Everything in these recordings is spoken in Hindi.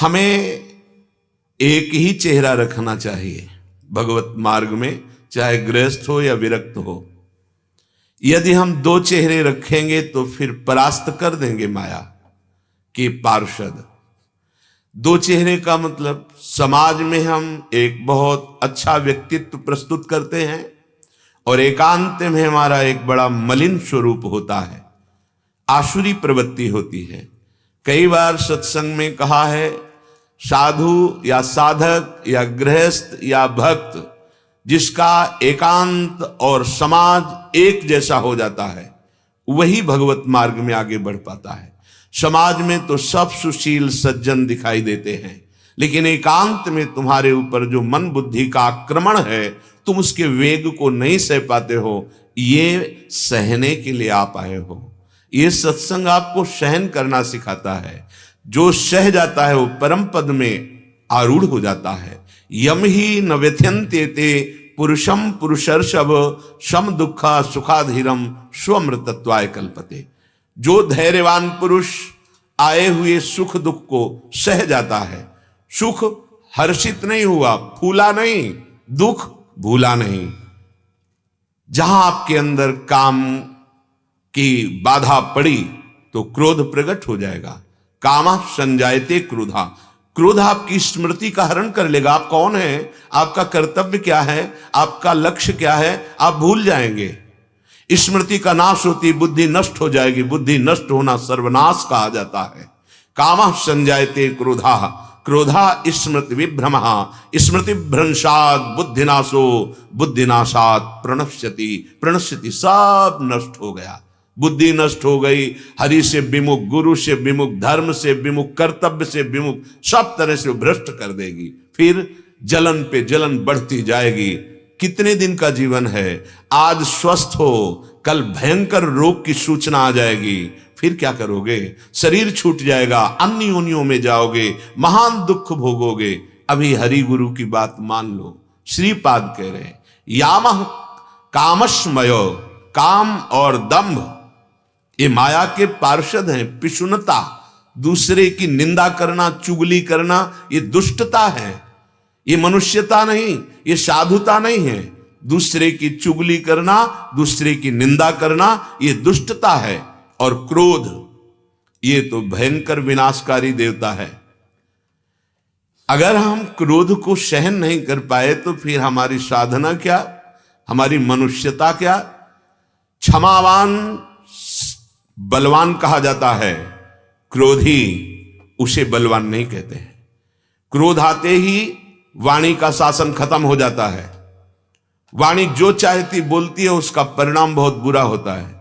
हमें एक ही चेहरा रखना चाहिए भगवत मार्ग में, चाहे गृहस्थ हो या विरक्त हो। यदि हम दो चेहरे रखेंगे तो फिर परास्त कर देंगे माया के पार्षद। दो चेहरे का मतलब समाज में हम एक बहुत अच्छा व्यक्तित्व प्रस्तुत करते हैं और एकांत में हमारा एक बड़ा मलिन स्वरूप होता है, आसुरी प्रवृत्ति होती है। कई बार सत्संग में कहा है, साधु या साधक या गृहस्थ या भक्त जिसका एकांत और समाज एक जैसा हो जाता है वही भगवत मार्ग में आगे बढ़ पाता है। समाज में तो सब सुशील सज्जन दिखाई देते हैं, लेकिन एकांत में तुम्हारे ऊपर जो मन बुद्धि का आक्रमण है, तुम उसके वेग को नहीं सह पाते हो। ये सहने के लिए आप आए हो। ये सत्संग आपको सहन करना सिखाता है। जो सह जाता है वो परम पद में आरूढ़ हो जाता है। यम ही न व्यथ्यन्ते ते पुरुषम पुरुषर्षभ सम दुखा सुखाधीरम स्वमृतत्वाय कल्पते। जो धैर्यवान पुरुष आए हुए सुख दुख को सह जाता है, सुख हर्षित नहीं हुआ, फूला नहीं, दुख भूला नहीं। जहां आपके अंदर काम की बाधा पड़ी तो क्रोध प्रकट हो जाएगा। कामा संजायते क्रोधा। क्रोध आपकी स्मृति का हरण कर लेगा। आप कौन है, आपका कर्तव्य क्या है, आपका लक्ष्य क्या है, आप भूल जाएंगे। स्मृति का नाश होती बुद्धि नष्ट हो जाएगी। बुद्धि नष्ट होना सर्वनाश कहा जाता है। कामा संजायते क्रोधा। क्रोधा स्मृति विभ्रम। स्मृति भ्रंशात बुद्धिनाशो बुद्धिनाशात प्रणश्यति। प्रणश्यति सब नष्ट हो गया। बुद्धि नष्ट हो गई। हरि से विमुख, गुरु से विमुख, धर्म से विमुख, कर्तव्य से विमुख, सब तरह से भ्रष्ट कर देगी। फिर जलन पे जलन बढ़ती जाएगी। कितने दिन का जीवन है? आज स्वस्थ हो, कल भयंकर रोग की सूचना आ जाएगी। फिर क्या करोगे? शरीर छूट जाएगा, अन्य योनियों में जाओगे, महान दुख भोगोगे। अभी हरि गुरु की बात मान लो। श्रीपाद कह रहे हैं, यामह कामस्मयो। काम और दंभ ये माया के पार्षद हैं। पिशुनता, दूसरे की निंदा करना, चुगली करना, ये दुष्टता है। ये मनुष्यता नहीं, ये साधुता नहीं है। दूसरे की चुगली करना, दूसरे की निंदा करना, ये दुष्टता है। और क्रोध, ये तो भयंकर विनाशकारी देवता है। अगर हम क्रोध को सहन नहीं कर पाए तो फिर हमारी साधना क्या, हमारी मनुष्यता क्या? क्षमावान बलवान कहा जाता है, क्रोधी उसे बलवान नहीं कहते हैं। क्रोध आते ही वाणी का शासन खत्म हो जाता है। वाणी जो चाहती बोलती है, उसका परिणाम बहुत बुरा होता है।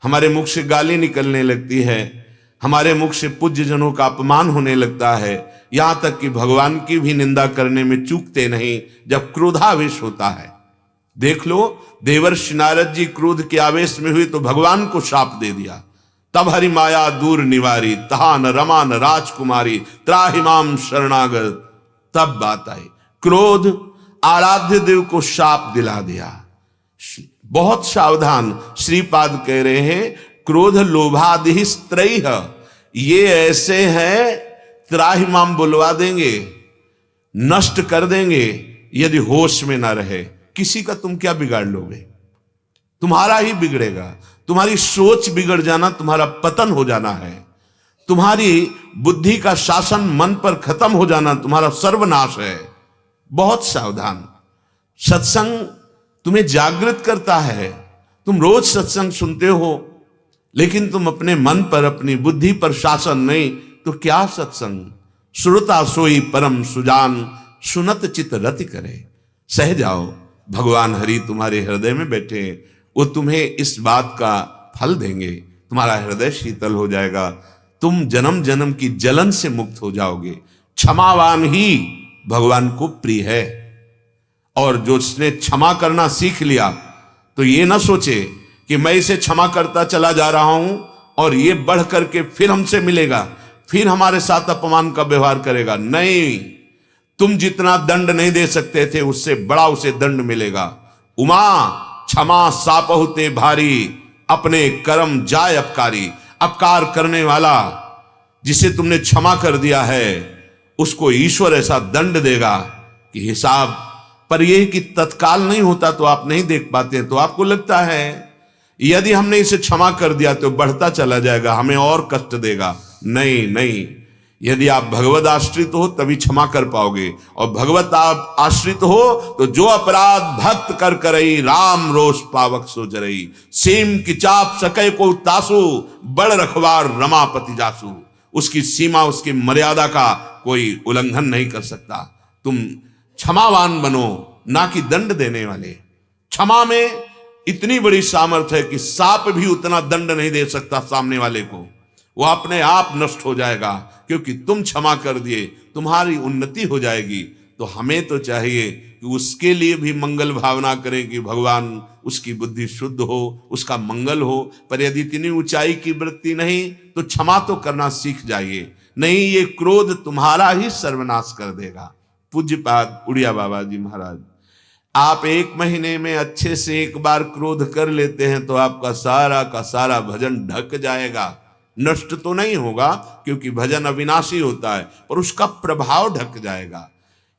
हमारे मुख से गाली निकलने लगती है, हमारे मुख से पूज्य जनों का अपमान होने लगता है, यहां तक कि भगवान की भी निंदा करने में चूकते नहीं जब क्रोधावेश होता है। देख लो, देवर्षि नारद जी क्रोध के आवेश में हुए तो भगवान को शाप दे दिया। तब हरि माया दूर निवारी, तहा न रमा न राजकुमारी, त्राहिमाम शरणागत। तब बात आई। क्रोध आराध्य देव को शाप दिला दिया। बहुत सावधान। श्रीपाद कह रहे हैं, क्रोध लोभादि स्त्रैः, ये ऐसे हैं त्राहिमाम बुलवा देंगे, नष्ट कर देंगे यदि होश में ना रहे। किसी का तुम क्या बिगाड़ लोगे? तुम्हारा ही बिगड़ेगा। तुम्हारी सोच बिगड़ जाना तुम्हारा पतन हो जाना है। तुम्हारी बुद्धि का शासन मन पर खत्म हो जाना तुम्हारा सर्वनाश है। बहुत सावधान। सत्संग तुम्हें जागृत करता है। तुम रोज सत्संग सुनते हो, लेकिन तुम अपने मन पर, अपनी बुद्धि पर शासन नहीं, तो क्या सत्संग? श्रुता सोई परम सुजान, सुनत चित रति करे। सह जाओ, भगवान हरि तुम्हारे हृदय में बैठे, वो तुम्हें इस बात का फल देंगे। तुम्हारा हृदय शीतल हो जाएगा। तुम जन्म जन्म की जलन से मुक्त हो जाओगे। क्षमावान ही भगवान को प्रिय है। और जो उसने क्षमा करना सीख लिया तो ये ना सोचे कि मैं इसे क्षमा करता चला जा रहा हूं और ये बढ़ करके फिर हमसे मिलेगा, फिर हमारे साथ अपमान का व्यवहार करेगा। नहीं, तुम जितना दंड नहीं दे सकते थे उससे बड़ा उसे दंड मिलेगा। उमा क्षमा सापहुते भारी, अपने कर्म जाय अपकारी। अपकार करने वाला जिसे तुमने क्षमा कर दिया है, उसको ईश्वर ऐसा दंड देगा कि हिसाब, पर यह कि तत्काल नहीं होता तो आप नहीं देख पाते, तो आपको लगता है यदि हमने इसे क्षमा कर दिया तो बढ़ता चला जाएगा, हमें और कष्ट देगा। नहीं नहीं, यदि आप भगवत आश्रित हो तभी क्षमा कर पाओगे, और भगवत आप आश्रित हो तो जो अपराध भक्त कर करई, राम रोष पावक सो जरई, सीम की चाप सके को तासु, बड़ रखवार रमापति जासु। उसकी सीमा, उसकी मर्यादा का कोई उल्लंघन नहीं कर सकता। तुम क्षमावान बनो, ना कि दंड देने वाले। क्षमा में इतनी बड़ी सामर्थ्य है कि सांप भी उतना दंड नहीं दे सकता सामने वाले को, वो अपने आप नष्ट हो जाएगा, क्योंकि तुम क्षमा कर दिए, तुम्हारी उन्नति हो जाएगी। तो हमें तो चाहिए कि उसके लिए भी मंगल भावना करें कि भगवान उसकी बुद्धि शुद्ध हो, उसका मंगल हो। पर यदि इतनी ऊंचाई की वृत्ति नहीं तो क्षमा तो करना सीख जाइए, नहीं ये क्रोध तुम्हारा ही सर्वनाश कर देगा। पूज्यपाद उड़िया बाबा जी महाराज, आप 1 महीने में अच्छे से एक बार क्रोध कर लेते हैं तो आपका सारा का सारा भजन ढक जाएगा। नष्ट तो नहीं होगा क्योंकि भजन अविनाशी होता है, पर उसका प्रभाव ढक जाएगा।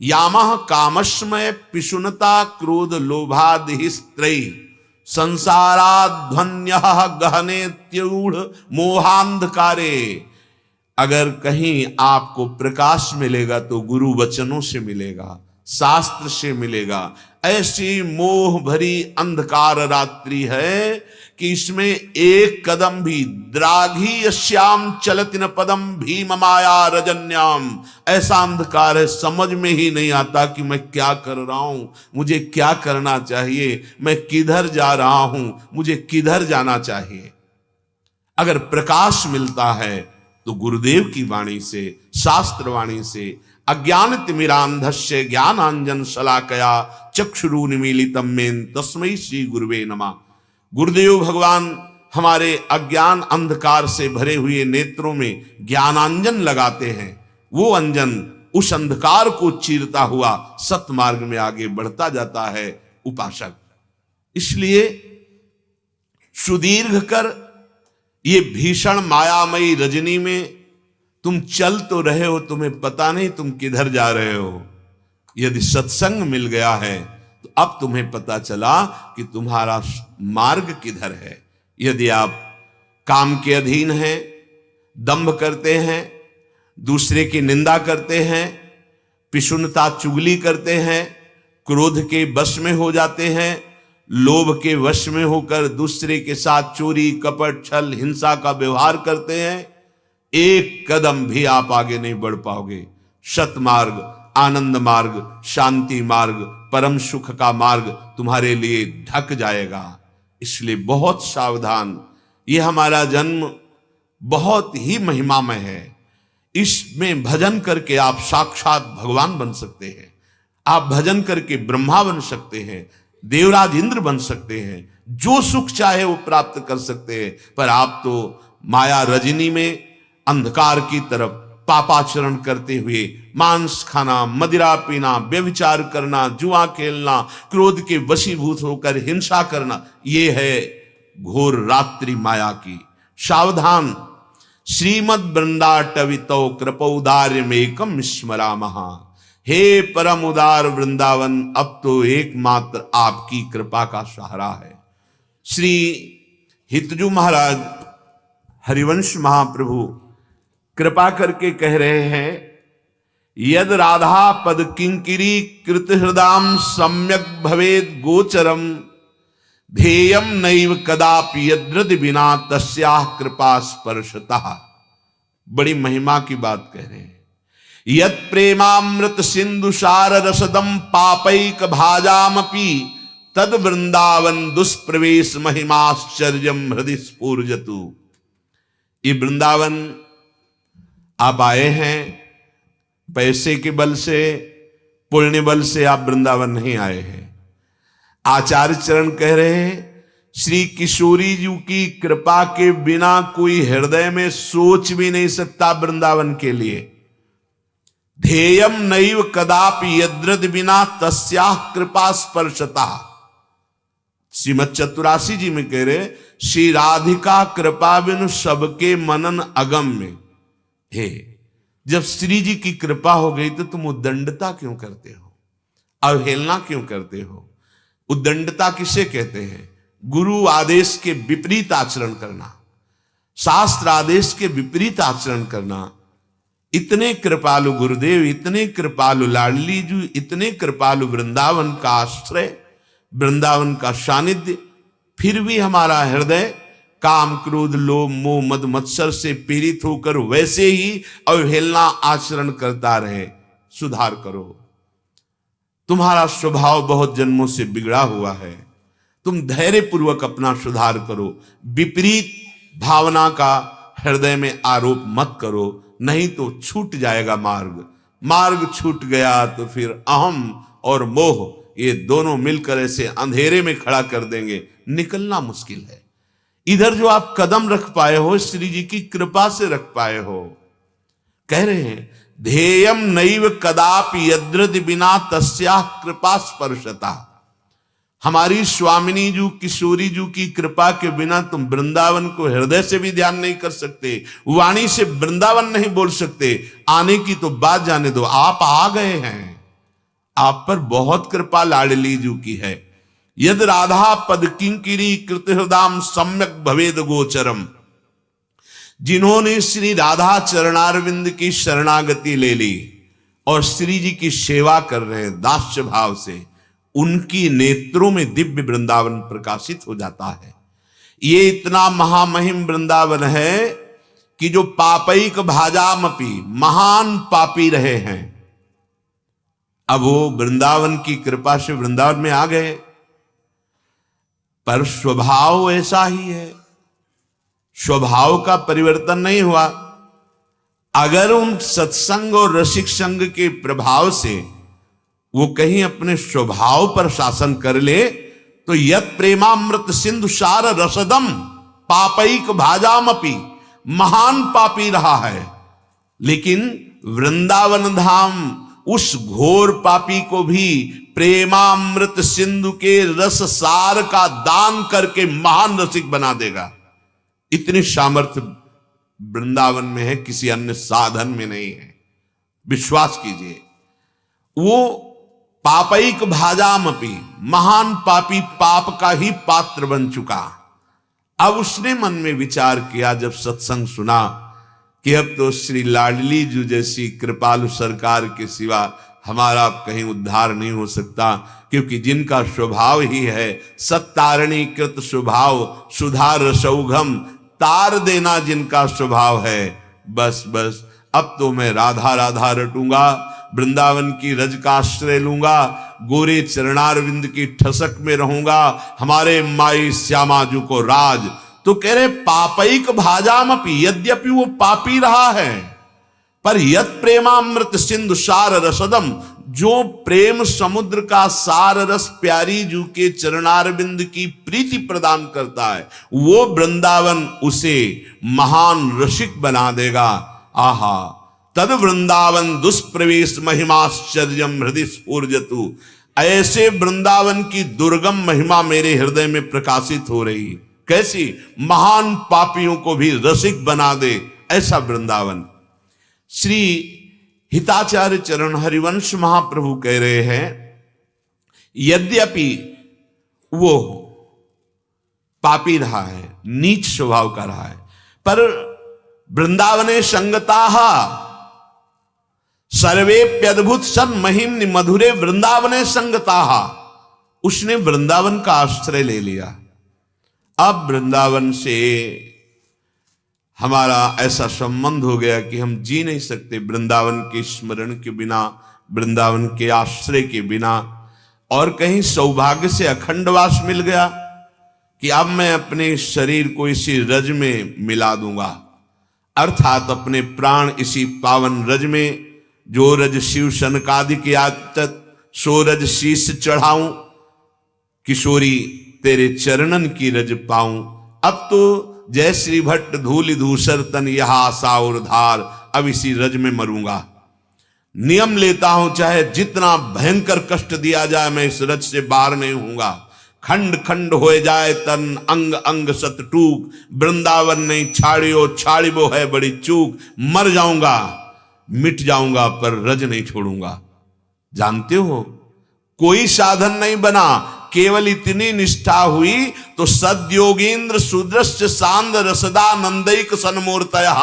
यामह कामस्मय पिशुनता क्रोध लोभादि स्त्रयी, संसाराध्वन्य गहने त्यूढ़ मोहांधकारे। अगर कहीं आपको प्रकाश मिलेगा तो गुरु वचनों से मिलेगा, शास्त्र से मिलेगा। ऐसी मोह भरी अंधकार रात्रि है कि इसमें एक कदम भी, द्राघी श्याम चलति न पदम भीम माया रजन्याम, ऐसा अंधकार है, समझ में ही नहीं आता कि मैं क्या कर रहा हूं, मुझे क्या करना चाहिए, मैं किधर जा रहा हूं, मुझे किधर जाना चाहिए। अगर प्रकाश मिलता है तो गुरुदेव की वाणी से, शास्त्र वाणी से, अज्ञान तिमिरांधस्य ज्ञानांजन शलाकया चक्षुरुन्मीलितम मेन तस्मै श्री गुरुवे नमः। गुरुदेव भगवान हमारे अज्ञान अंधकार से भरे हुए नेत्रों में ज्ञानांजन लगाते हैं। वो अंजन उस अंधकार को चीरता हुआ सतमार्ग में आगे बढ़ता जाता है उपासक। इसलिए सुदीर्घ कर ये भीषण मायामयी रजनी में तुम चल तो रहे हो, तुम्हें पता नहीं तुम किधर जा रहे हो। यदि सत्संग मिल गया है तो अब तुम्हें पता चला कि तुम्हारा मार्ग किधर है। यदि आप काम के अधीन हैं, दंभ करते हैं, दूसरे की निंदा करते हैं, पिशुनता चुगली करते हैं, क्रोध के वश में हो जाते हैं, लोभ के वश में होकर दूसरे के साथ चोरी कपट छल हिंसा का व्यवहार करते हैं, एक कदम भी आप आगे नहीं बढ़ पाओगे। सतमार्ग, आनंद मार्ग, शांति मार्ग, परम सुख का मार्ग तुम्हारे लिए ढक जाएगा। इसलिए बहुत सावधान। ये हमारा जन्म बहुत ही महिमामय है। इसमें भजन करके आप साक्षात भगवान बन सकते हैं, आप भजन करके ब्रह्मा बन सकते हैं, देवराज इंद्र बन सकते हैं, जो सुख चाहे वो प्राप्त कर सकते हैं। पर आप तो माया रजनी में अंधकार की तरफ पापाचरण करते हुए मांस खाना, मदिरा पीना, व्यभिचार करना, जुआ खेलना, क्रोध के वशीभूत होकर हिंसा करना, ये है घोर रात्रि माया की। सावधान। श्रीमद वृंदाटवितो कृपौदार्यमेकम स्मरामहा। हे परम उदार वृंदावन, अब तो एकमात्र आपकी कृपा का सहारा है। श्री हितजू महाराज हरिवंश महाप्रभु कृपा करके कह रहे हैं, यद राधा पद किंकिरी कृत हृदाम सम्यक भवेद गोचरम, ध्येयम नैव कदापि यद्रद बिना तस्याः कृपा स्पर्शतः। बड़ी महिमा की बात कह रहे हैं। यत प्रेमामृत सिंधु सार रसदम पापैक भाजामपि, तद वृंदावन दुष्प्रवेश महिमाश्चर्यम हृदय स्फूर्जतु। ये वृंदावन आप आए हैं पैसे के बल से, पुण्य बल से आप वृंदावन नहीं आए हैं। आचार्य चरण कह रहे हैं, श्री किशोरी जी की कृपा के बिना कोई हृदय में सोच भी नहीं सकता वृंदावन के लिए। ध्येयम नैव कदापि यद्रद बिना तस्याः कृपा स्पर्शता। श्रीमद चतुरासी जी में कह रहे, श्री राधिका कृपा बिनु सबके मनन अगम्य। हे जब श्री जी की कृपा हो गई तो तुम उद्दंडता क्यों करते हो, अवहेलना क्यों करते हो? उद्दंडता किसे कहते हैं? गुरु आदेश के विपरीत आचरण करना, शास्त्र आदेश के विपरीत आचरण करना। इतने कृपालु गुरुदेव, इतने कृपालु लाडली जी, इतने कृपालु वृंदावन का आश्रय, वृंदावन का सानिध्य, फिर भी हमारा हृदय काम क्रोध लोभ मोह मद मत्सर से पीड़ित होकर वैसे ही अवहेलना आचरण करता रहे। सुधार करो, तुम्हारा स्वभाव बहुत जन्मों से बिगड़ा हुआ है। तुम धैर्य पूर्वक अपना सुधार करो, विपरीत भावना का हृदय में आरोप मत करो, नहीं तो छूट जाएगा मार्ग। मार्ग छूट गया तो फिर अहम और मोह ये दोनों मिलकर ऐसे अंधेरे में खड़ा कर देंगे, निकलना मुश्किल है। इधर जो आप कदम रख पाए हो, श्री जी की कृपा से रख पाए हो। कह रहे हैं ध्येयम नैव कदापि यद्रद बिना तस्याः कृपा स्पर्शता। हमारी स्वामिनी जू, किशोरी जू की कृपा के बिना तुम वृंदावन को हृदय से भी ध्यान नहीं कर सकते, वाणी से वृंदावन नहीं बोल सकते। आने की तो बात जाने दो, आप आ गए हैं। आप पर बहुत कृपा लाडली जू की है। यद राधा पद किंकिरी कृत हृदाम सम्यक भवेद गोचरम। जिन्होंने श्री राधा चरणारविंद की शरणागति ले ली और श्री जी की सेवा कर रहे हैं दास्य भाव से, उनकी नेत्रों में दिव्य वृंदावन प्रकाशित हो जाता है। ये इतना महामहिम वृंदावन है कि जो पापैक भाजामपि, महान पापी रहे हैं, अब वो वृंदावन की कृपा से वृंदावन में आ गए। पर स्वभाव ऐसा ही है, स्वभाव का परिवर्तन नहीं हुआ। अगर उन सत्संग और रसिक संग के प्रभाव से वो कहीं अपने स्वभाव पर शासन कर ले तो यत प्रेमामृत सिंधु सार रसदम पापैक भाजामपि, महान पापी रहा है। लेकिन वृंदावन धाम उस घोर पापी को भी प्रेमामृत सिंधु के रस सार का दान करके महान रसिक बना देगा। इतनी सामर्थ्य वृंदावन में है, किसी अन्य साधन में नहीं है। विश्वास कीजिए, वो पापैक भाजामपि, महान पापी पाप का ही पात्र बन चुका। अब उसने मन में विचार किया जब सत्संग सुना कि अब तो श्री लाडली जी जैसी कृपालु सरकार के सिवा हमारा अब कहीं उद्धार नहीं हो सकता, क्योंकि जिनका स्वभाव ही है सत्तारणी कृत स्वभाव सुधार सौघम, तार देना जिनका स्वभाव है, बस बस अब तो मैं राधा राधा रटूंगा, वृंदावन की रज का आश्रय लूंगा, गोरे चरणारविंद की ठसक में रहूंगा, हमारे माई श्यामाजू को राज। तो कह रहे पापैक भाजामपि, यद्यपि वो पापी रहा है, पर यत प्रेमामृत सिंधु सार रसदम, जो प्रेम समुद्र का सार रस प्यारी जू के चरणारविंद की प्रीति प्रदान करता है, वो वृंदावन उसे महान रसिक बना देगा। आहा, तद वृंदावन दुष्प्रवेश महिमाश्चर्यम हृदय स्फूर्जतु। ऐसे वृंदावन की दुर्गम महिमा मेरे हृदय में प्रकाशित हो रही। कैसी? महान पापियों को भी रसिक बना दे, ऐसा वृंदावन। श्री हिताचार्य चरण हरिवंश महाप्रभु कह रहे हैं यद्यपि वो पापी रहा है, नीच स्वभाव का रहा है, पर वृंदावने संगताः सर्वेप्यद्भुत सन महिम्नि मधुरे वृंदावने संगताः। उसने वृंदावन का आश्रय ले लिया। अब वृंदावन से हमारा ऐसा संबंध हो गया कि हम जी नहीं सकते वृंदावन के स्मरण के बिना, वृंदावन के आश्रय के बिना। और कहीं सौभाग्य से अखंडवास मिल गया कि अब मैं अपने शरीर को इसी रज में मिला दूंगा, अर्थात अपने प्राण इसी पावन रज में। जो रज शिव सनकादिक आदत सो रज शीश चढ़ाऊं, किशोरी तेरे चरणन की रज पाऊं। अब तो जय श्री भट्ट धूलि धूसर तन यह आशा और धार, अब इसी रज में मरूंगा। नियम लेता हूं चाहे जितना भयंकर कष्ट दिया जाए, मैं इस रज से बाहर नहीं होऊंगा। खंड खंड हो जाए तन अंग अंग सत टूक, वृंदावन नहीं छाड़ियो छाड़िबो है बड़ी चूक। मर जाऊंगा मिट जाऊंगा पर रज नहीं छोड़ूंगा। जानते हो, कोई साधन नहीं बना, केवल इतनी निष्ठा हुई तो सद्योगेंद्र सुदृश्य सांद रसदानंदैक सन्मूर्तया,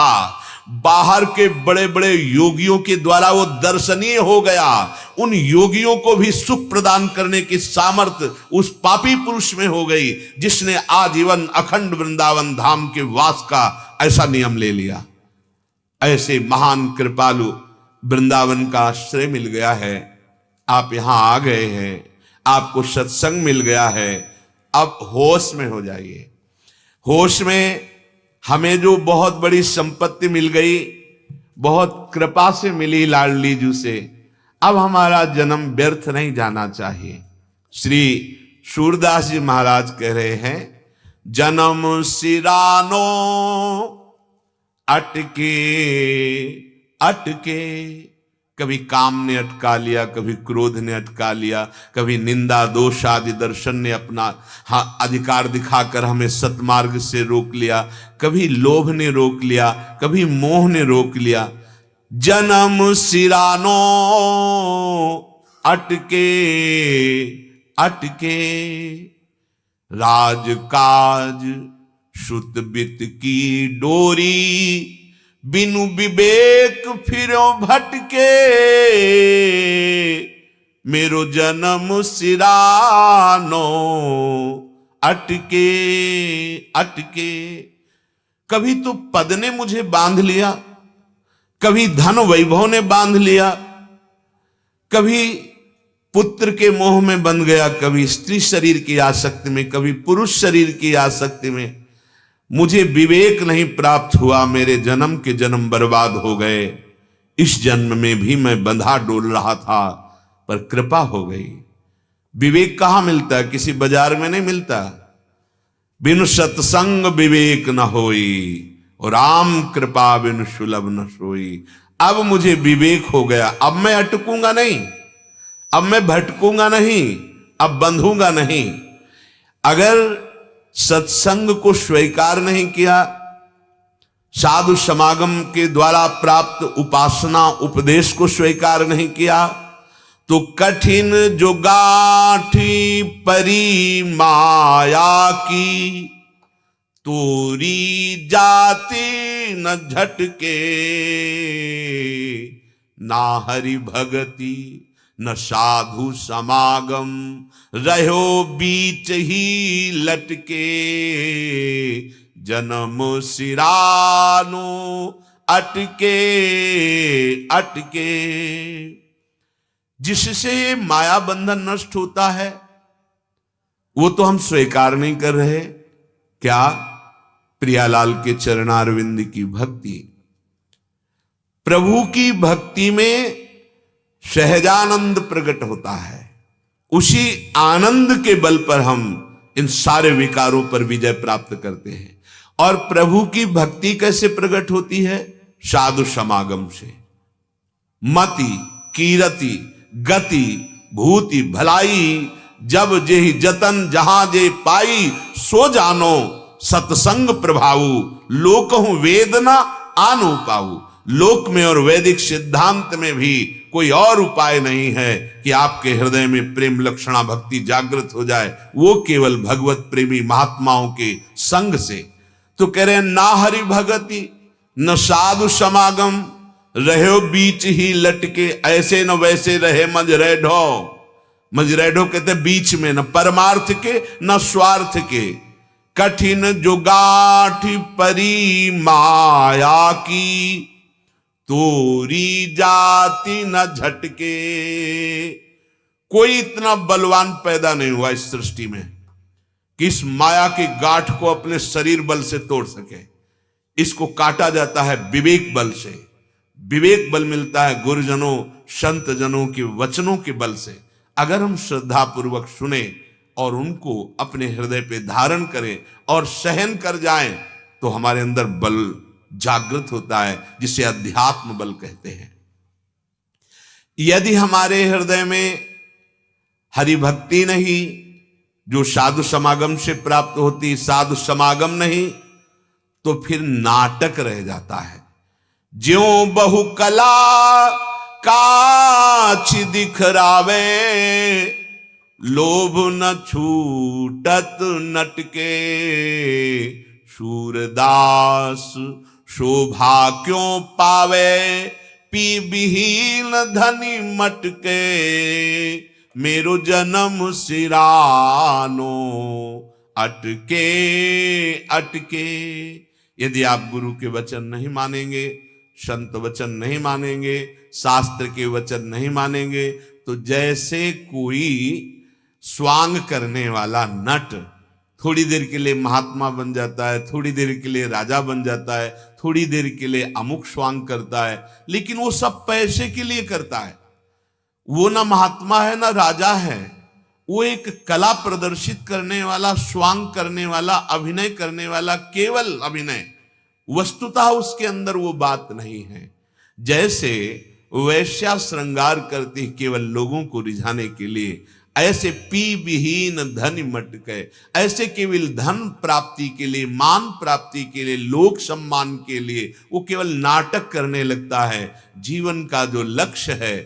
बाहर के बड़े बड़े योगियों के द्वारा वो दर्शनीय हो गया। उन योगियों को भी सुख प्रदान करने की सामर्थ्य उस पापी पुरुष में हो गई, जिसने आजीवन अखंड वृंदावन धाम के वास का ऐसा नियम ले लिया। ऐसे महान कृपालु वृंदावन का आश्रय मिल गया है, आप यहां आ गए हैं, आपको सत्संग मिल गया है, अब होश में हो जाइए। होश में हमें जो बहुत बड़ी संपत्ति मिल गई, बहुत कृपा से मिली लाडली जू से, अब हमारा जन्म व्यर्थ नहीं जाना चाहिए। श्री सूरदास जी महाराज कह रहे हैं, जन्म सिरानो अटके अटके, कभी काम ने अटका लिया, कभी क्रोध ने अटका लिया, कभी निंदा दोष आदि दर्शन ने अपना अधिकार दिखाकर हमें सतमार्ग से रोक लिया, कभी लोभ ने रोक लिया, कभी मोह ने रोक लिया। जन्म सिरानो अटके अटके, राजकाज श्रुत बित की डोरी, बिनु विवेक फिरो भटके, मेरो जन्म सिरानो अटके अटके। कभी तो पद ने मुझे बांध लिया, कभी धन वैभव ने बांध लिया, कभी पुत्र के मोह में बंध गया, कभी स्त्री शरीर की आसक्ति में, कभी पुरुष शरीर की आसक्ति में। मुझे विवेक नहीं प्राप्त हुआ, मेरे जन्म के जन्म बर्बाद हो गए। इस जन्म में भी मैं बंधा डोल रहा था, पर कृपा हो गई। विवेक कहां मिलता है? किसी बाजार में नहीं मिलता। बिनु सत्संग विवेक न होई, और राम कृपा बिनु सुलभ न सोई। अब मुझे विवेक हो गया, अब मैं अटकूंगा नहीं, अब मैं भटकूंगा नहीं, अब बंधूंगा नहीं। अगर सत्संग को स्वीकार नहीं किया, साधु समागम के द्वारा प्राप्त उपासना उपदेश को स्वीकार नहीं किया, तो कठिन जो गाठी परी माया की, तोरी जाति न झटके, ना हरि भगति न साधु समागम, रहो बीच ही लटके, जन्म सिरानो अटके अटके। जिससे माया बंधन नष्ट होता है वो तो हम स्वीकार नहीं कर रहे। क्या? प्रियालाल के चरणारविंद की भक्ति। प्रभु की भक्ति में सहजानंद प्रकट होता है, उसी आनंद के बल पर हम इन सारे विकारों पर विजय प्राप्त करते हैं। और प्रभु की भक्ति कैसे प्रकट होती है? साधु समागम से। मति कीरति गति भूति भलाई, जब जेहि जतन जहां जे पाई, सो जानो सत्संग प्रभाऊ, लोकहु वेदना आनु पाऊ। लोक में और वैदिक सिद्धांत में भी कोई और उपाय नहीं है कि आपके हृदय में प्रेम लक्षणा भक्ति जागृत हो जाए, वो केवल भगवत प्रेमी महात्माओं के संग से। तो कह रहे हैं, ना हरि भगति न साधु समागम, रहो बीच ही लटके, ऐसे न वैसे रहे मजरेढ़ो। मजरेढ़ो कहते बीच में, न परमार्थ के न स्वार्थ के। कठिन जो गाठी परी माया की, तोरी जाति न झटके। कोई इतना बलवान पैदा नहीं हुआ इस सृष्टि में कि इस माया की गांठ को अपने शरीर बल से तोड़ सके। इसको काटा जाता है विवेक बल से। विवेक बल मिलता है गुरुजनों संत जनों के वचनों के बल से। अगर हम श्रद्धा पूर्वक सुने और उनको अपने हृदय पे धारण करें और सहन कर जाएं, तो हमारे अंदर बल जागृत होता है, जिसे अध्यात्म बल कहते हैं। यदि हमारे हृदय में हरि भक्ति नहीं, जो साधु समागम से प्राप्त होती, साधु समागम नहीं, तो फिर नाटक रह जाता है। ज्यों बहु कला काछ दिखरावे, लोभ न छूटत नटके, शूरदास शोभा क्यों पावे, पी विहीन धनी मटके, मेरो जन्म सिरानो अटके अटके। यदि आप गुरु के वचन नहीं मानेंगे, संत वचन नहीं मानेंगे, शास्त्र के वचन नहीं मानेंगे, तो जैसे कोई स्वांग करने वाला नट थोड़ी देर के लिए महात्मा बन जाता है, थोड़ी देर के लिए राजा बन जाता है, थोड़ी देर के लिए अमुक स्वांग करता है, लेकिन वो सब पैसे के लिए करता है। वो ना महात्मा है ना राजा है, वो एक कला प्रदर्शित करने वाला, स्वांग करने वाला, अभिनय करने वाला, केवल अभिनय, वस्तुतः उसके अंदर वो बात नहीं है। जैसे वैश्या श्रृंगार करती केवल लोगों को रिझाने के लिए, ऐसे पी विहीन धन मटके, ऐसे केवल धन प्राप्ति के लिए, मान प्राप्ति के लिए, लोक सम्मान के लिए वो केवल नाटक करने लगता है। जीवन का जो लक्ष्य है,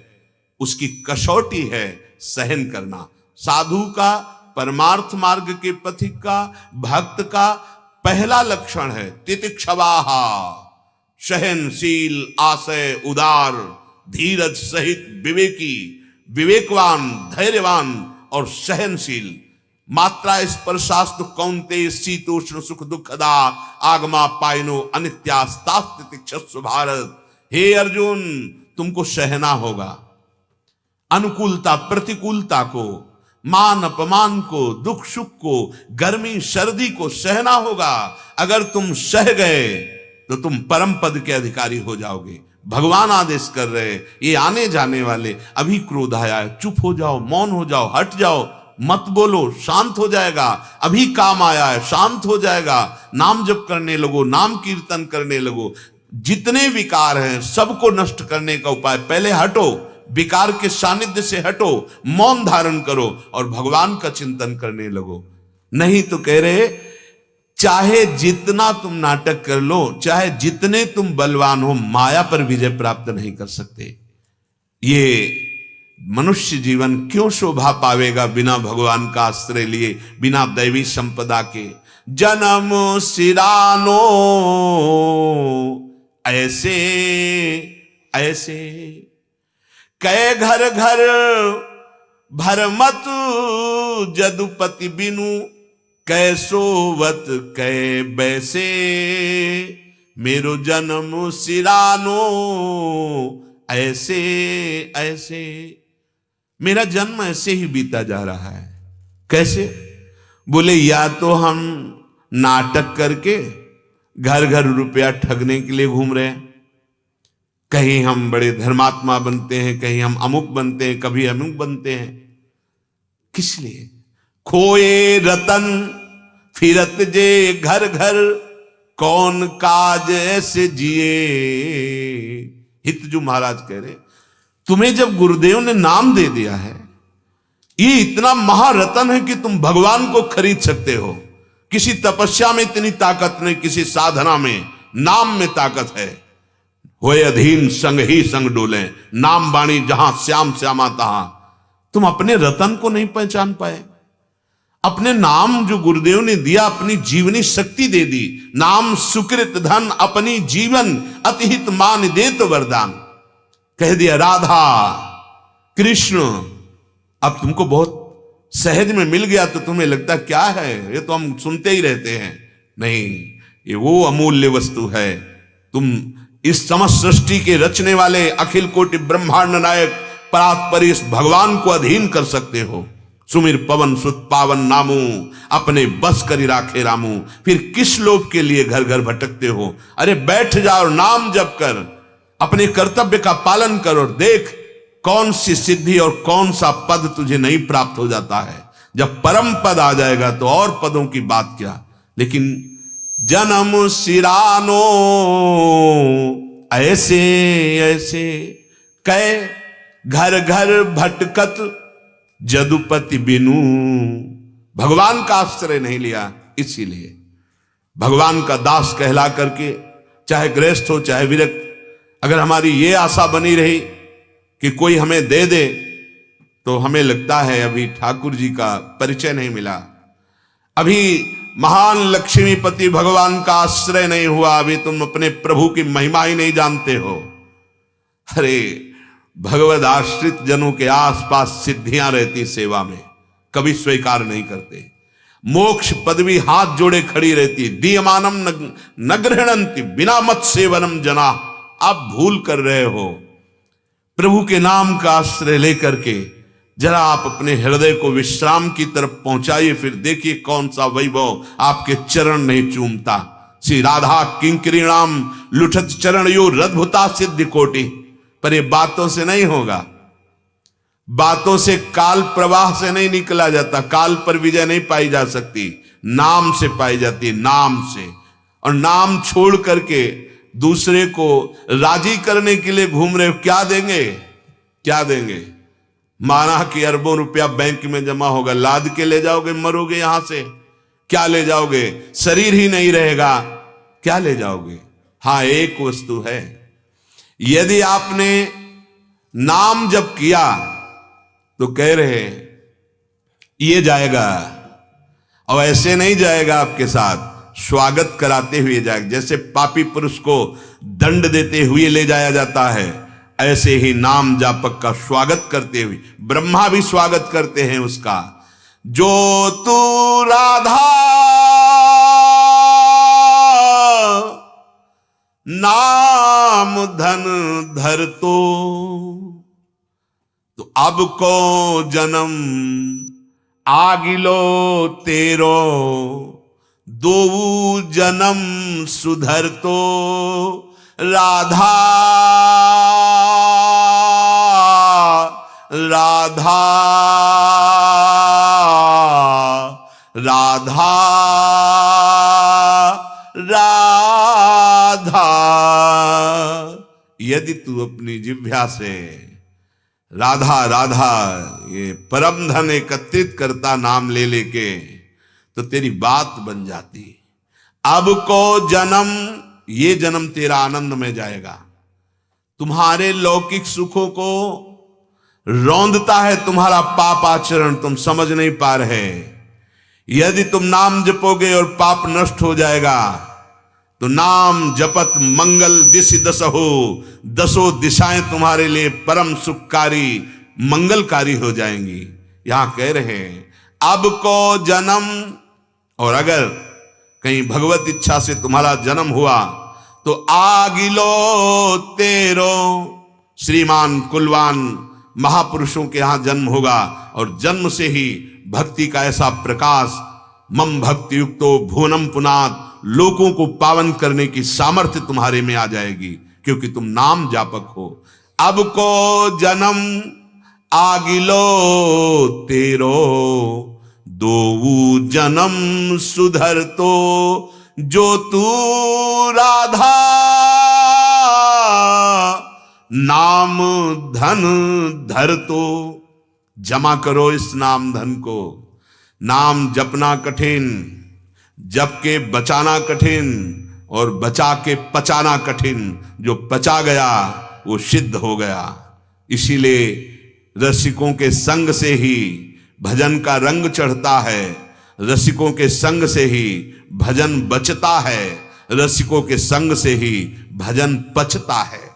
उसकी कसौटी है सहन करना। साधु का, परमार्थ मार्ग के पथिक का, भक्त का पहला लक्षण है तितिक्षवाहा, सहनशील, आशय उदार, धीरज सहित विवेकी, विवेकवान, धैर्यवान और सहनशील। मात्रा स्पर्शास्तु कौन्तेय शीतोष्ण सुख दुखदा, आगमा पायनो अनित्यास्तास्तितिक्षस्व भारत। हे अर्जुन, तुमको सहना होगा अनुकूलता प्रतिकूलता को, मान अपमान को, दुख सुख को, गर्मी सर्दी को सहना होगा। अगर तुम सह गए तो तुम परम पद के अधिकारी हो जाओगे। भगवान आदेश कर रहे, ये आने जाने वाले, अभी क्रोध आया है, चुप हो जाओ, मौन हो जाओ, हट जाओ, मत बोलो, शांत हो जाएगा। अभी काम आया है, शांत हो जाएगा। नाम जप करने लगो, नाम कीर्तन करने लगो। जितने विकार हैं सबको नष्ट करने का उपाय, पहले हटो, विकार के सानिध्य से हटो, मौन धारण करो और भगवान का चिंतन करने लगो। नहीं तो कह रहे, चाहे जितना तुम नाटक कर लो, चाहे जितने तुम बलवान हो, माया पर विजय प्राप्त नहीं कर सकते। ये मनुष्य जीवन क्यों शोभा पावेगा बिना भगवान का आश्रय लिए, बिना दैवी संपदा के। जन्म सिरानो ऐसे ऐसे, कै घर घर भरमत जदुपति बिनु, कैसोवत कै बैसे, मेरो जन्म सिरानो ऐसे ऐसे। मेरा जन्म ऐसे ही बीता जा रहा है। कैसे? बोले, या तो हम नाटक करके घर घर रुपया ठगने के लिए घूम रहे हैं, कहीं हम बड़े धर्मात्मा बनते हैं, कहीं हम अमुक बनते हैं, कभी अमुक बनते हैं। किस लिए? खोए रतन फिरत जे घर घर, कौन काज ऐसे जिए। हितजू महाराज कह रहे, तुम्हें जब गुरुदेव ने नाम दे दिया है, ये इतना महारतन है कि तुम भगवान को खरीद सकते हो। किसी तपस्या में इतनी ताकत नहीं, किसी साधना में, नाम में ताकत है। होए अधीन संग ही संग डोले, नाम बाणी जहां श्याम श्यामा तहां। तुम अपने रतन को नहीं पहचान पाए। अपने नाम जो गुरुदेव ने दिया, अपनी जीवनी शक्ति दे दी। नाम सुकृत धन अपनी जीवन, अतिहित मान दे तो वरदान। कह दिया राधा कृष्ण, अब तुमको बहुत सहज में मिल गया तो तुम्हें लगता क्या है, ये तो हम सुनते ही रहते हैं। नहीं, ये वो अमूल्य वस्तु है। तुम इस समस्त सृष्टि के रचने वाले, अखिल कोटि ब्रह्मांड नायक परात्पर इस भगवान को अधीन कर सकते हो। सुमिर पवन सुत पावन नामू, अपने बस करी राखे रामू। फिर किस लोभ के लिए घर घर भटकते हो? अरे बैठ जाओ, नाम जप कर, अपने कर्तव्य का पालन करो। देख कौन सी सिद्धि और कौन सा पद तुझे नहीं प्राप्त हो जाता है। जब परम पद आ जाएगा तो और पदों की बात क्या। लेकिन जन्म सिरानो ऐसे ऐसे, कै घर घर भटकत जदुपति बिनु। भगवान का आश्रय नहीं लिया, इसीलिए भगवान का दास कहला करके, चाहे गृहस्थ हो चाहे विरक्त, अगर हमारी ये आशा बनी रही कि कोई हमें दे दे, तो हमें लगता है अभी ठाकुर जी का परिचय नहीं मिला, अभी महान लक्ष्मीपति भगवान का आश्रय नहीं हुआ, अभी तुम अपने प्रभु की महिमा ही नहीं जानते हो। अरे भगवद आश्रित जनों के आसपास सिद्धियां रहती सेवा में, कभी स्वीकार नहीं करते। मोक्ष पदवी हाथ जोड़े खड़ी रहती, दीयमानम न गृह्णन्ति बिना मत सेवनम जना। आप भूल कर रहे हो। प्रभु के नाम का आश्रय लेकर के जरा आप अपने हृदय को विश्राम की तरफ पहुंचाइए, फिर देखिए कौन सा वैभव आपके चरण नहीं चूमता। श्री राधा किंकरीणाम लुठत चरण यो रद्भुता सिद्धि कोटि। पर ये बातों से नहीं होगा, बातों से काल प्रवाह से नहीं निकला जाता, काल पर विजय नहीं पाई जा सकती, नाम से पाई जाती है, नाम से। और नाम छोड़ करके दूसरे को राजी करने के लिए घूम रहे हो, क्या देंगे, क्या देंगे? माना कि अरबों रुपया बैंक में जमा होगा, लाद के ले जाओगे, मरोगे यहां से, क्या ले जाओगे? शरीर ही नहीं रहेगा, क्या ले जाओगे? हां, एक वस्तु है, यदि आपने नाम जप किया तो कह रहे ये जाएगा, और ऐसे नहीं जाएगा, आपके साथ स्वागत कराते हुए जाएगा। जैसे पापी पुरुष को दंड देते हुए ले जाया जाता है, ऐसे ही नाम जापक का स्वागत करते हुए ब्रह्मा भी स्वागत करते हैं उसका। जो तू राधा नाम धन धर तो अब को जन्म आगिलो तेरो, दो जन्म सुधर तो राधा राधा राधा राधा। यदि तू अपनी जिह्वा से राधा राधा ये परम धन एकत्रित करता नाम ले लेके, तो तेरी बात बन जाती। अब को जन्म, ये जन्म तेरा आनंद में जाएगा। तुम्हारे लौकिक सुखों को रौंदता है तुम्हारा पाप आचरण, तुम समझ नहीं पा रहे। यदि तुम नाम जपोगे और पाप नष्ट हो जाएगा, तो नाम जपत मंगल दिशि दस हो, दसों दिशाएं तुम्हारे लिए परम सुखकारी मंगलकारी हो जाएंगी। यहां कह रहे हैं अब को जन्म, और अगर कहीं भगवत इच्छा से तुम्हारा जन्म हुआ तो आगिलो तेरो, श्रीमान कुलवान महापुरुषों के यहां जन्म होगा, और जन्म से ही भक्ति का ऐसा प्रकाश, मम भक्ति युक्तो भुवनम पुनात, लोगों को पावन करने की सामर्थ्य तुम्हारे में आ जाएगी, क्योंकि तुम नाम जापक हो। अब को जन्म आगिलो तेरो, दो जन्म सुधर तो, जो तू राधा नाम धन धर तो। जमा करो इस नाम धन को। नाम जपना कठिन, जप के बचाना कठिन, और बचा के पचाना कठिन। जो पचा गया वो सिद्ध हो गया। इसीलिए रसिकों के संग से ही भजन का रंग चढ़ता है, रसिकों के संग से ही भजन बचता है, रसिकों के संग से ही भजन पचता है।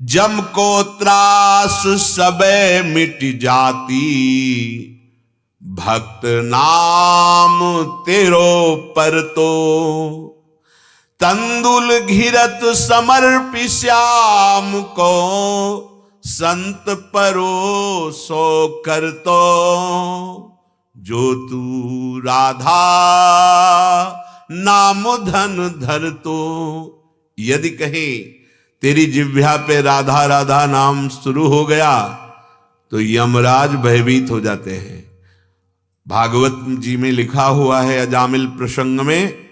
जम को त्रास सबे मिट जाती, भक्त नाम तेरो पर तो, तंदुल घिरत समर्पि श्याम को, संत परोसो कर तो, जो तू राधा नाम धन धर तो। यदि कहीं तेरी जिह्वा पे राधा राधा नाम शुरू हो गया तो यमराज भयभीत हो जाते हैं। भागवत जी में लिखा हुआ है, अजामिल प्रसंग में,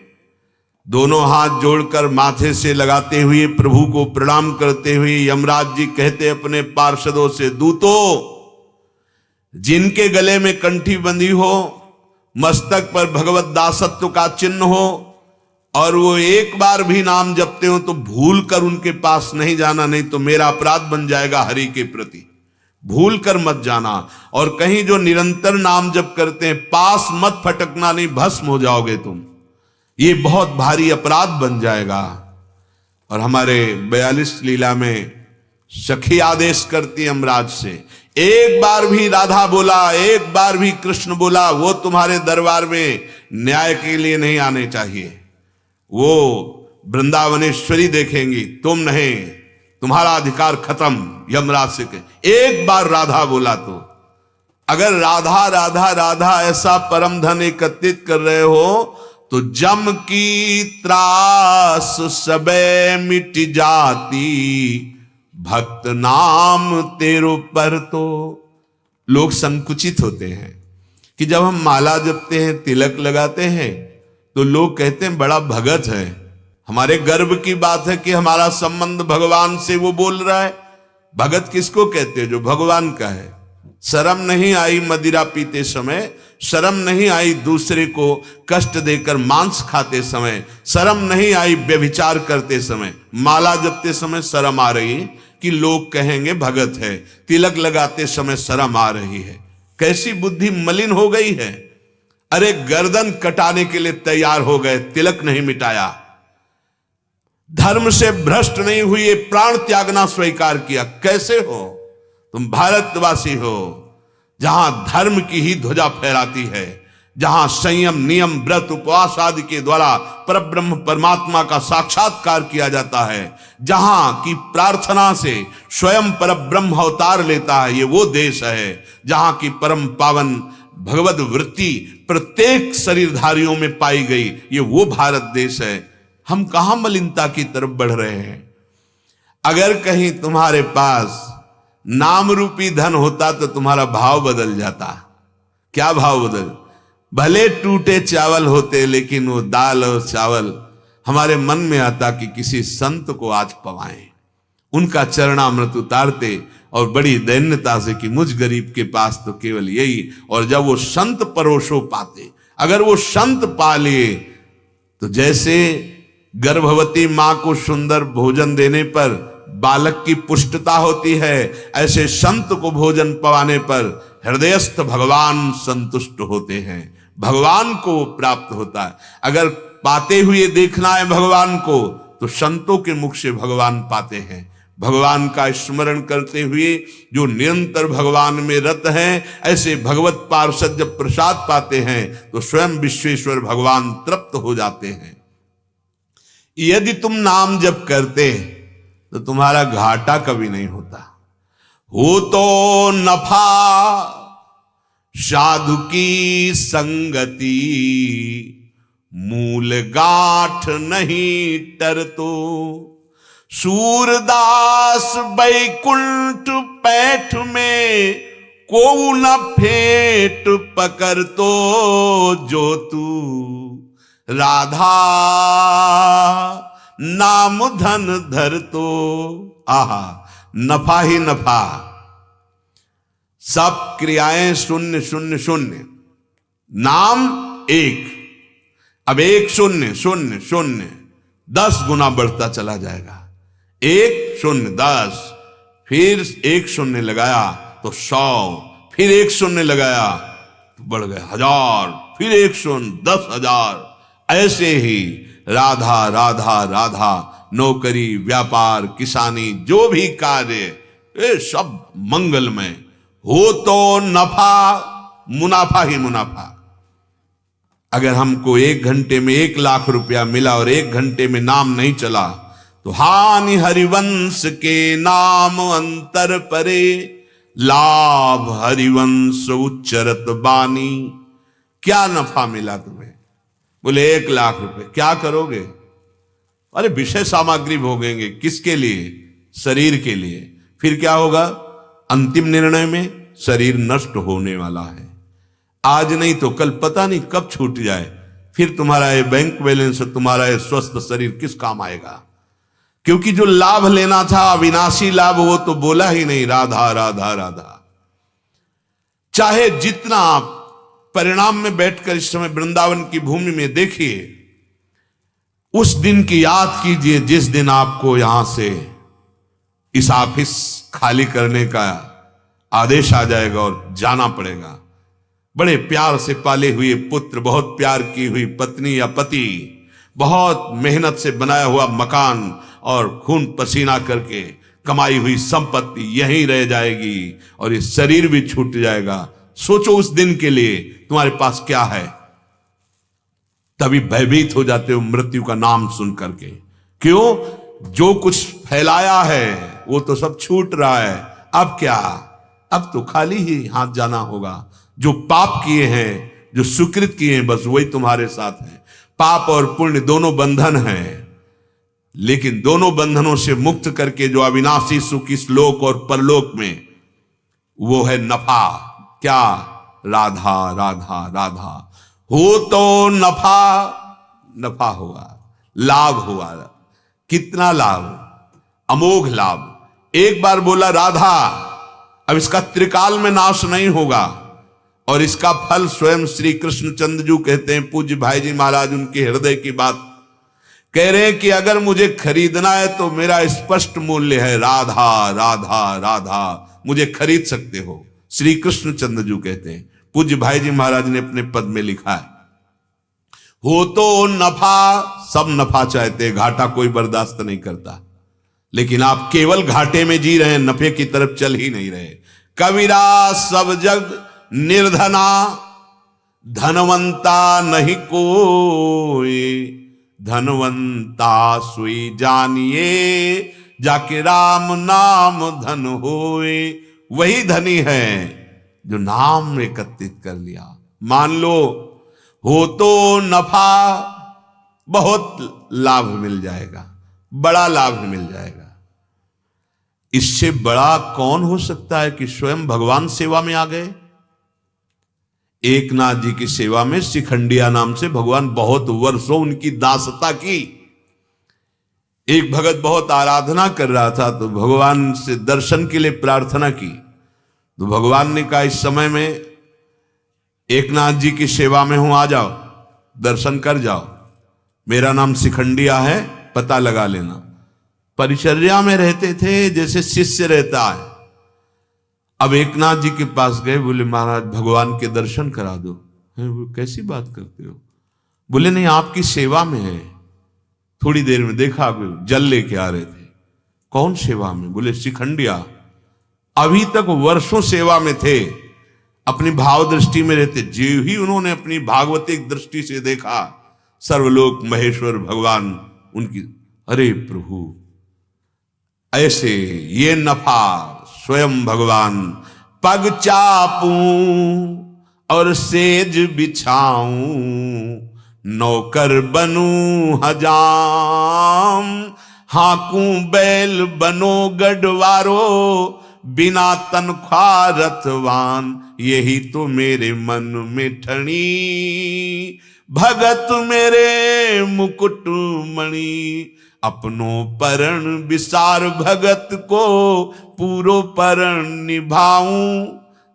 दोनों हाथ जोड़कर माथे से लगाते हुए प्रभु को प्रणाम करते हुए यमराज जी कहते अपने पार्षदों से, दूतों, जिनके गले में कंठी बंधी हो, मस्तक पर भगवत दासत्व का चिन्ह हो, और वो एक बार भी नाम जपते हो तो भूल कर उनके पास नहीं जाना, नहीं तो मेरा अपराध बन जाएगा हरि के प्रति। भूल कर मत जाना। और कहीं जो निरंतर नाम जप करते हैं पास मत फटकना, नहीं भस्म हो जाओगे तुम, ये बहुत भारी अपराध बन जाएगा। और हमारे 42 लीला में सखी आदेश करती यमराज से, एक बार भी राधा बोला, एक बार भी कृष्ण बोला, वो तुम्हारे दरबार में न्याय के लिए नहीं आने चाहिए। वो वृंदावनेश्वरी देखेंगी, तुम नहीं, तुम्हारा अधिकार खत्म। यमराज से कहे एक बार राधा बोला तो, अगर राधा राधा राधा ऐसा परम धन एकत्रित कर रहे हो तो जम की त्रास सबे मिट जाती, भक्त नाम तेरो पर। तो लोग संकुचित होते हैं कि जब हम माला जपते हैं, तिलक लगाते हैं, तो लोग कहते हैं बड़ा भगत है। हमारे गर्व की बात है कि हमारा संबंध भगवान से वो बोल रहा है। भगत किसको कहते हैं? जो भगवान का है। शर्म नहीं आई मदिरा पीते समय, शर्म नहीं आई दूसरे को कष्ट देकर मांस खाते समय, शर्म नहीं आई व्यभिचार करते समय, माला जपते समय शर्म आ रही कि लोग कहेंगे भगत है, तिलक लगाते समय शर्म आ रही है। कैसी बुद्धि मलिन हो गई है। अरे गर्दन कटाने के लिए तैयार हो गए, तिलक नहीं मिटाया। धर्म से भ्रष्ट नहीं हुए, प्राण त्यागना स्वीकार किया। कैसे हो तुम? भारतवासी हो जहां धर्म की ही ध्वजा फहराती है, जहां संयम नियम व्रत उपवास आदि के द्वारा परब्रह्म परमात्मा का साक्षात्कार किया जाता है, जहां की प्रार्थना से स्वयं परब्रह्म अवतार लेता है। ये वो देश है जहां की परम पावन भगवद वृत्ति प्रत्येक शरीरधारियों में पाई गई। ये वो भारत देश है। हम कहां मलिनता की तरफ बढ़ रहे हैं। अगर कहीं तुम्हारे पास नाम रूपी धन होता तो तुम्हारा भाव बदल जाता। क्या भाव बदल? भले टूटे चावल होते, लेकिन वो दाल और चावल हमारे मन में आता कि किसी संत को आज पवाएं, उनका चरणामृत उतारते और बड़ी दैन्यता से कि मुझ गरीब के पास तो केवल यही। और जब वो संत परोसो पाते, अगर वो संत पा लिए तो जैसे गर्भवती मां को सुंदर भोजन देने पर बालक की पुष्टता होती है, ऐसे संत को भोजन पवाने पर हृदयस्थ भगवान संतुष्ट होते हैं, भगवान को प्राप्त होता है। अगर पाते हुए देखना है भगवान को तो संतों के मुख से भगवान पाते हैं। भगवान का स्मरण करते हुए जो निरंतर भगवान में रत हैं, ऐसे भगवत पार्षद जब प्रसाद पाते हैं तो स्वयं विश्वेश्वर भगवान तृप्त हो जाते हैं। यदि तुम नाम जप करते तो तुम्हारा घाटा कभी नहीं होता। हो तो नफा साधु की संगति, मूल गांठ नहीं टरतो। सूरदास बैकुंठ पैठ में को न फेंट पकर तो, जो तू राधा नाम धन धर तो। आहा, नफा ही नफा। सब क्रियाएं शून्य शून्य शून्य, नाम एक। अब एक शून्य शून्य शून्य 10 गुना बढ़ता चला जाएगा। 1 0 10, फिर 1 0 लगाया तो 100, फिर 1 0 लगाया तो बढ़ गए 1000, फिर 1 0 10,000। ऐसे ही राधा राधा राधा, नौकरी व्यापार किसानी जो भी कार्य, ये सब मंगलमय। हो तो नफा, मुनाफा ही मुनाफा। अगर हमको 1 घंटे में 1 लाख रुपया मिला और 1 घंटे में नाम नहीं चला तो हानि हरिवंश के नाम अंतर परे, लाभ हरिवंश उच्चरत बानी। क्या नफा मिला तुम्हें? बोले 1 लाख रुपए, क्या करोगे? अरे विषय सामग्री भोगेंगे। किसके लिए? शरीर के लिए। फिर क्या होगा? अंतिम निर्णय में शरीर नष्ट होने वाला है। आज नहीं तो कल पता नहीं कब छूट जाए। फिर तुम्हारा ये बैंक बैलेंस, तुम्हारा ये स्वस्थ शरीर किस काम आएगा? क्योंकि जो लाभ लेना था अविनाशी लाभ, वो तो बोला ही नहीं, राधा राधा राधा। चाहे जितना परिणाम में बैठकर इस समय वृंदावन की भूमि में देखिए, उस दिन की याद कीजिए जिस दिन आपको यहां से इस ऑफिस खाली करने का आदेश आ जाएगा और जाना पड़ेगा। बड़े प्यार से पाले हुए पुत्र, बहुत प्यार की हुई पत्नी या पति, बहुत मेहनत से बनाया हुआ मकान और खून पसीना करके कमाई हुई संपत्ति यहीं रह जाएगी और ये शरीर भी छूट जाएगा। सोचो उस दिन के लिए तुम्हारे पास क्या है। तभी भयभीत हो जाते हो मृत्यु का नाम सुन करके। क्यों? जो कुछ फैलाया है वो तो सब छूट रहा है। अब क्या? अब तो खाली ही हाथ जाना होगा। जो पाप किए हैं, जो सुकृत किए हैं, बस वही तुम्हारे साथ है। पाप और पुण्य दोनों बंधन हैं, लेकिन दोनों बंधनों से मुक्त करके जो अविनाशी सुख इस लोक और परलोक में, वो है नफा। क्या? राधा राधा राधा। हो तो नफा, नफा हुआ, लाभ हुआ। कितना लाभ? अमोघ लाभ। एक बार बोला राधा, अब इसका त्रिकाल में नाश नहीं होगा और इसका फल स्वयं श्री कृष्ण चंद्रजू कहते हैं। पूज्य भाई जी महाराज उनके हृदय की बात कह रहे हैं कि अगर मुझे खरीदना है तो मेरा स्पष्ट मूल्य है राधा राधा राधा, मुझे खरीद सकते हो। श्री कृष्ण चंद्रजू कहते हैं। पूज्य भाई जी महाराज ने अपने पद में लिखा है, हो तो नफा, सब नफा चाहते, घाटा कोई बर्दाश्त नहीं करता। लेकिन आप केवल घाटे में जी रहे हैं, नफे की तरफ चल ही नहीं रहे। कबीरा सब जग निर्धना, धनवंता नहीं कोई, धनवंता सुई जानिए, जाके राम नाम धन होए। वही धनी है जो नाम एकत्रित कर लिया। मान लो हो तो नफा, बहुत लाभ मिल जाएगा, बड़ा लाभ मिल जाएगा। इससे बड़ा कौन हो सकता है कि स्वयं भगवान सेवा में आ गए। एकनाथ जी की सेवा में शिखंडिया नाम से भगवान बहुत वर्षों उनकी दासता की। एक भगत बहुत आराधना कर रहा था तो भगवान से दर्शन के लिए प्रार्थना की, तो भगवान ने कहा इस समय में एकनाथ जी की सेवा में हूं, आ जाओ, दर्शन कर जाओ। मेरा नाम शिखंडिया है, पता लगा लेना। परिचर्या में रहते थे जैसे शिष्य रहता है। अब एकनाथ जी के पास गए, बोले महाराज भगवान के दर्शन करा दो। कैसी बात करते हो? बोले नहीं, आपकी सेवा में है। थोड़ी देर में देखा जल लेके आ रहे थे। कौन सेवा में? बोले शिखंडिया। अभी तक वर्षों सेवा में थे, अपनी भाव दृष्टि में रहते। जो ही उन्होंने अपनी भागवतिक दृष्टि से देखा, सर्वलोक महेश्वर भगवान उनकी, अरे प्रभु, ऐसे ये नफा स्वयं भगवान। पग चापूं और सेज बिछाऊं, नौकर बनूं हजाम, हाकूं बैल बनो गढ़वारो, बिना तनख्वाह रथवान, यही तो मेरे मन में ठणी, भगत मेरे मुकुट मणि। अपनों परण विसार भगत को, पूरो परण निभाऊं,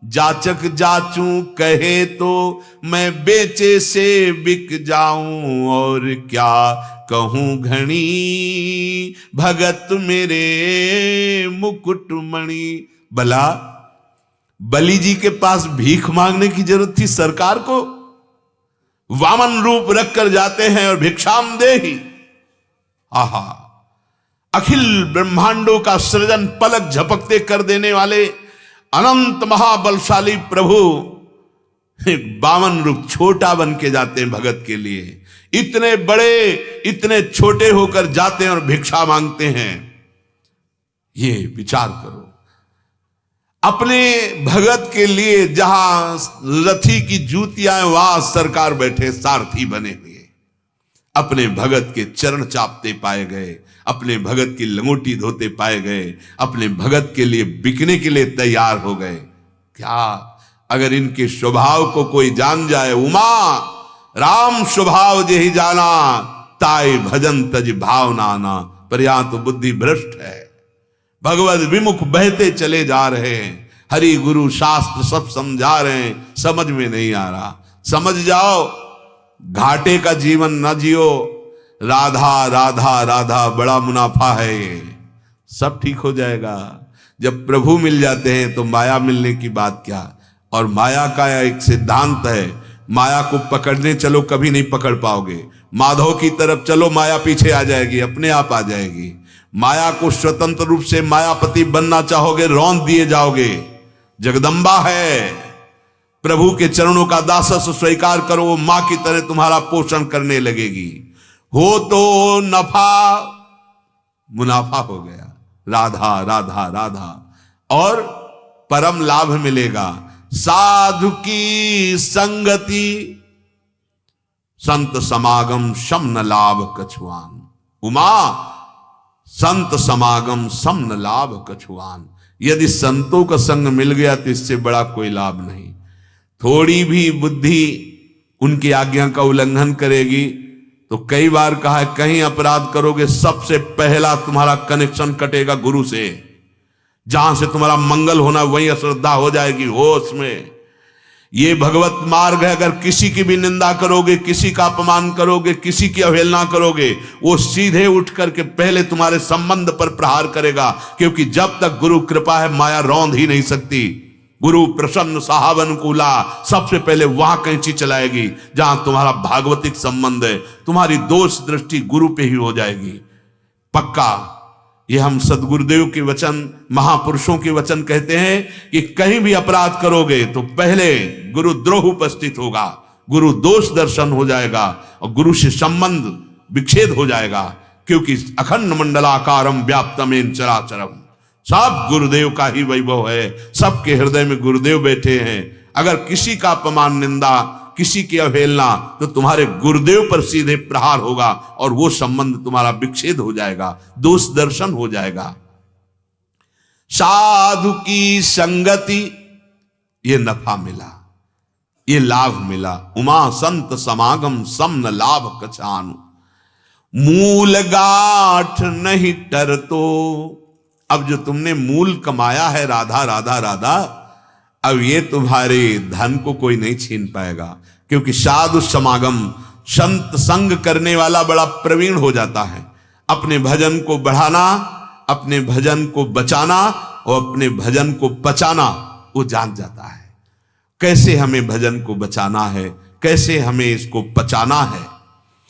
जाचक जाचूं कहे तो मैं बेचे से बिक जाऊं, और क्या कहूं घणी, भगत मेरे मुकुटमणि। भला बलि जी के पास भीख मांगने की जरूरत थी सरकार को? वामन रूप रखकर जाते हैं और भिक्षाम दे ही। आहा, अखिल ब्रह्मांडों का सृजन पलक झपकते कर देने वाले अनंत महाबलशाली प्रभु एक बावन रूप छोटा बन के जाते हैं भगत के लिए। इतने बड़े इतने छोटे होकर जाते हैं और भिक्षा मांगते हैं। ये विचार करो, अपने भगत के लिए जहां रथी की जूतियां वहां सरकार बैठे सारथी बने हुए, अपने भगत के चरण चापते पाए गए, अपने भगत की लंगोटी धोते पाए गए, अपने भगत के लिए बिकने के लिए तैयार हो गए। क्या अगर इनके स्वभाव को कोई जान जाए, उमा राम स्वभाव जेहि जाना, ताई भजन तज भाव नाना। पर यहां तो बुद्धि भ्रष्ट है, भगवत विमुख बहते चले जा रहे हैं। हरि गुरु शास्त्र सब समझा रहे हैं, समझ में नहीं आ रहा। समझ जाओ, घाटे का जीवन न जियो, राधा राधा राधा बड़ा मुनाफा है, ये सब ठीक हो जाएगा। जब प्रभु मिल जाते हैं तो माया मिलने की बात क्या। और माया का एक सिद्धांत है, माया को पकड़ने चलो कभी नहीं पकड़ पाओगे, माधव की तरफ चलो माया पीछे आ जाएगी, अपने आप आ जाएगी। माया को स्वतंत्र रूप से मायापति बनना चाहोगे, रौंद दिए जाओगे। जगदम्बा है, प्रभु के चरणों का दासत्व स्वीकार करो, वो मां की तरह तुम्हारा पोषण करने लगेगी। हो तो नफा मुनाफा हो गया, राधा राधा राधा, और परम लाभ मिलेगा। साधु की संगति संत समागम सम न लाभ कछुआन। उमा, संत समागम सम न लाभ कछुआन। यदि संतों का संग मिल गया तो इससे बड़ा कोई लाभ नहीं। थोड़ी भी बुद्धि उनकी आज्ञा का उल्लंघन करेगी तो कई बार कहा है, कहीं अपराध करोगे सबसे पहला तुम्हारा कनेक्शन कटेगा गुरु से। जहां से तुम्हारा मंगल होना वहीं अश्रद्धा हो जाएगी, होश में। ये भगवत मार्ग है। अगर किसी की भी निंदा करोगे, किसी का अपमान करोगे, किसी की अवहेलना करोगे, वो सीधे उठ करके पहले तुम्हारे संबंध पर प्रहार करेगा। क्योंकि जब तक गुरु कृपा है माया रौंद ही नहीं सकती। गुरु प्रसन्न साहबनुकूला, सबसे पहले वहां कैंची चलाएगी जहां तुम्हारा भागवतिक संबंध है। तुम्हारी दोष दृष्टि गुरु पे ही हो जाएगी पक्का। ये हम सदगुरुदेव के वचन, महापुरुषों के वचन कहते हैं कि कहीं भी अपराध करोगे तो पहले गुरु द्रोह उपस्थित होगा, गुरु दोष दर्शन हो जाएगा और गुरु से संबंध विच्छेद हो जाएगा। क्योंकि अखंड मंडलाकारम व्याप्तमेन चराचरम, सब गुरुदेव का ही वैभव है, सबके हृदय में गुरुदेव बैठे हैं। अगर किसी का अपमान, निंदा, किसी की अवहेलना, तो तुम्हारे गुरुदेव पर सीधे प्रहार होगा और वो संबंध तुम्हारा विच्छेद हो जाएगा, दोष दर्शन हो जाएगा। साधु की संगति, ये नफा मिला, ये लाभ मिला। उमा संत समागम सम न लाभ कछान, मूल गाठ नहीं टरतो। अब जो तुमने मूल कमाया है राधा राधा राधा, अब ये तुम्हारे धन को कोई नहीं छीन पाएगा। क्योंकि साधु समागम, संत संग करने वाला बड़ा प्रवीण हो जाता है। अपने भजन को बढ़ाना, अपने भजन को बचाना और अपने भजन को पचाना वो जान जाता है। कैसे हमें भजन को बचाना है, कैसे हमें इसको पचाना है।